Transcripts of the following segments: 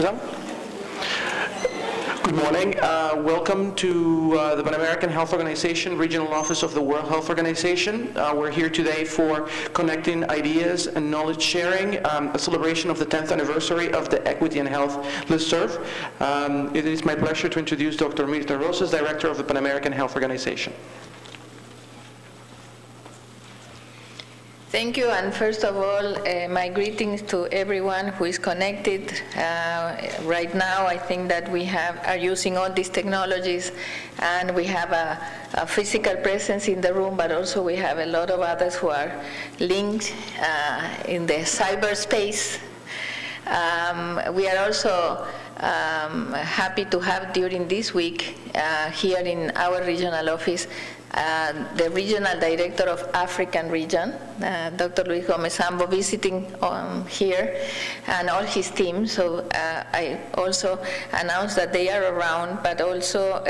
Good morning. Welcome to the Pan American Health Organization, Regional Office of the World Health Organization. We're here today for Connecting Ideas and Knowledge Sharing, a celebration of the 10th anniversary of the Equity and Health Listserv. It is my pleasure to introduce Dr. Mirta Rosas, Director of the Pan American Health Organization. Thank you, and first of all, my greetings to everyone who is connected. Right now, I think that we are using all these technologies, and we have a physical presence in the room, but also we have a lot of others who are linked in the cyberspace. We are also happy to have during this week here in our regional office the Regional Director of African Region, Dr. Luis Gomez-Ambo, visiting here, and all his team. So I also announced that they are around, but also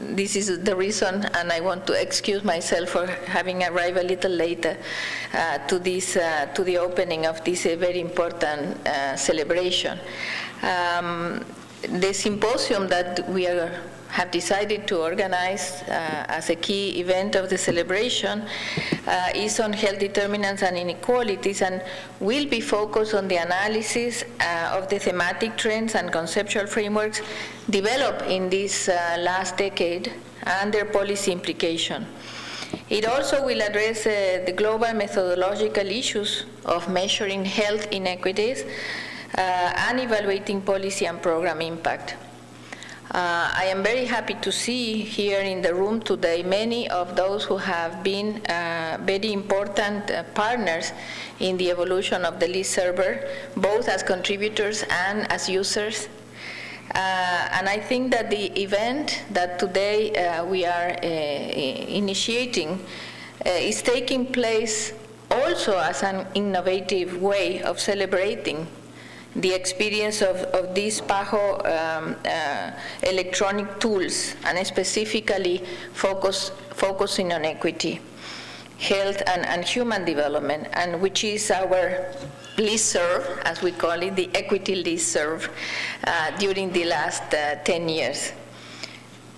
this is the reason, and I want to excuse myself for having arrived a little later to the opening of this very important celebration. The symposium that we have decided to organize as a key event of the celebration is on health determinants and inequalities, and will be focused on the analysis of the thematic trends and conceptual frameworks developed in this last decade and their policy implication. It also will address the global methodological issues of measuring health inequities and evaluating policy and program impact. I am very happy to see here in the room today many of those who have been very important partners in the evolution of the listserv, both as contributors and as users. And I think that the event that today we are initiating is taking place also as an innovative way of celebrating the experience of these PAHO electronic tools, and specifically focusing on equity, health, and human development, and which is our listserv, as we call it, the equity listserv, during the last 10 years.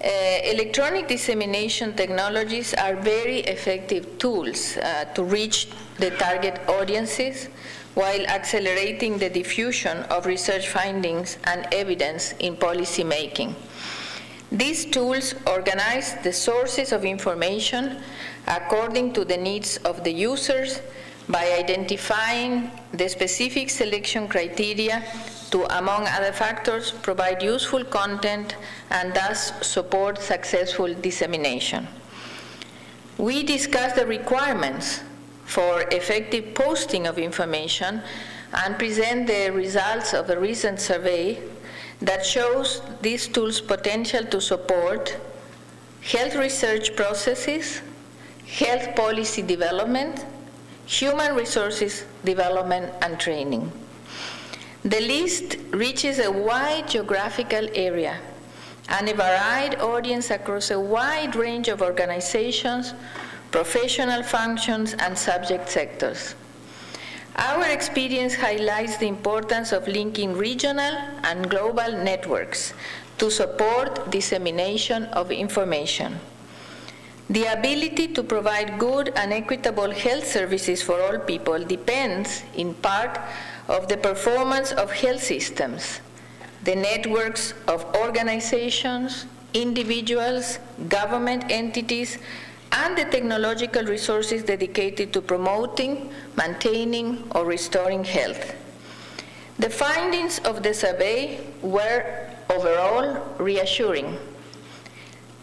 Electronic dissemination technologies are very effective tools to reach the target audiences, while accelerating the diffusion of research findings and evidence in policy making. These tools organize the sources of information according to the needs of the users by identifying the specific selection criteria to, among other factors, provide useful content and thus support successful dissemination. We discuss the requirements for effective posting of information and present the results of a recent survey that shows these tools' potential to support health research processes, health policy development, human resources development, and training. The list reaches a wide geographical area and a varied audience across a wide range of organizations, professional functions, and subject sectors. Our experience highlights the importance of linking regional and global networks to support dissemination of information. The ability to provide good and equitable health services for all people depends, in part, of the performance of health systems, the networks of organizations, individuals, government entities, and the technological resources dedicated to promoting, maintaining, or restoring health. The findings of the survey were overall reassuring.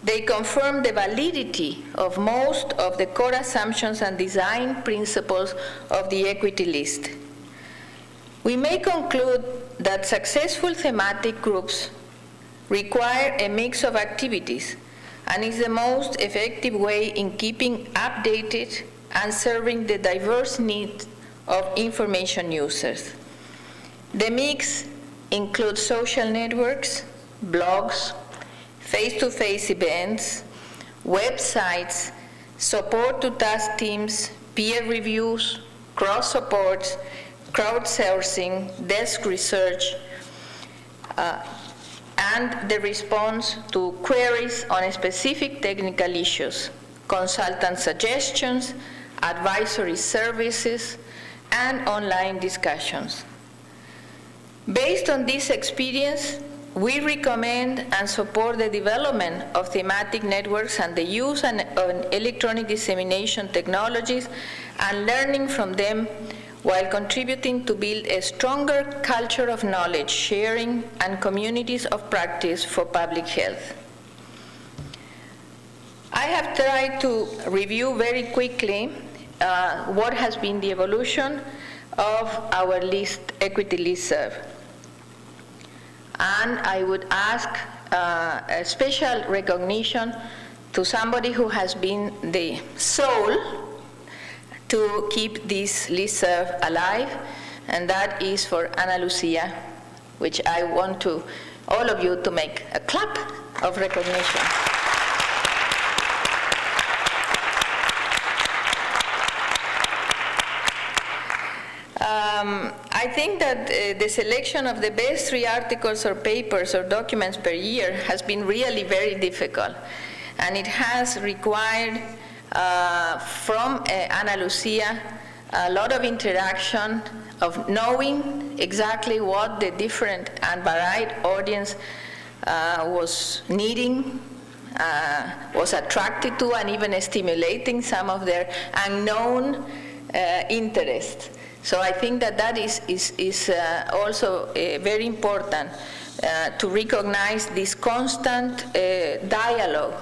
They confirm the validity of most of the core assumptions and design principles of the equity list. We may conclude that successful thematic groups require a mix of activities and is the most effective way in keeping updated and serving the diverse needs of information users. The mix includes social networks, blogs, face-to-face events, websites, support to task teams, peer reviews, cross-supports, crowdsourcing, desk research, and the response to queries on specific technical issues, consultant suggestions, advisory services, and online discussions. Based on this experience, we recommend and support the development of thematic networks and the use of electronic dissemination technologies and learning from them, while contributing to build a stronger culture of knowledge sharing and communities of practice for public health. I have tried to review very quickly what has been the evolution of our equity listserv. And I would ask a special recognition to somebody who has been the soul to keep this listserv alive, and that is for Ana Lucia, which I want all of you to make a clap of recognition. I think that the selection of the best 3 articles or papers or documents per year has been really very difficult. And it has required from Ana Lucia a lot of interaction, of knowing exactly what the different and varied audience was needing, was attracted to, and even stimulating some of their unknown interests. So I think that that is also very important to recognize this constant dialogue,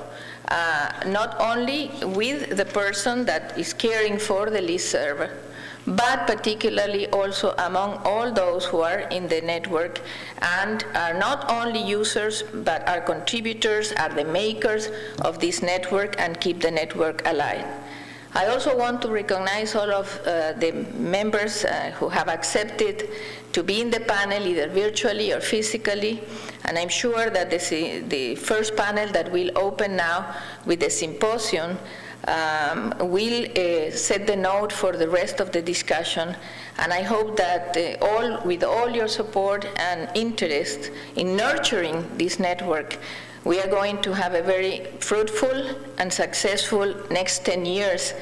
not only with the person that is caring for the listserv, but particularly also among all those who are in the network and are not only users, but are contributors, are the makers of this network and keep the network alive. I also want to recognize all of the members who have accepted to be in the panel, either virtually or physically, and I'm sure that the first panel that will open now with the symposium will set the note for the rest of the discussion, and I hope that with all your support and interest in nurturing this network, we are going to have a very fruitful and successful next 10 years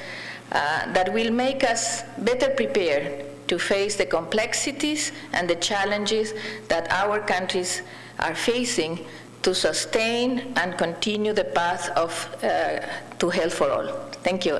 that will make us better prepared to face the complexities and the challenges that our countries are facing to sustain and continue the path to health for all. Thank you.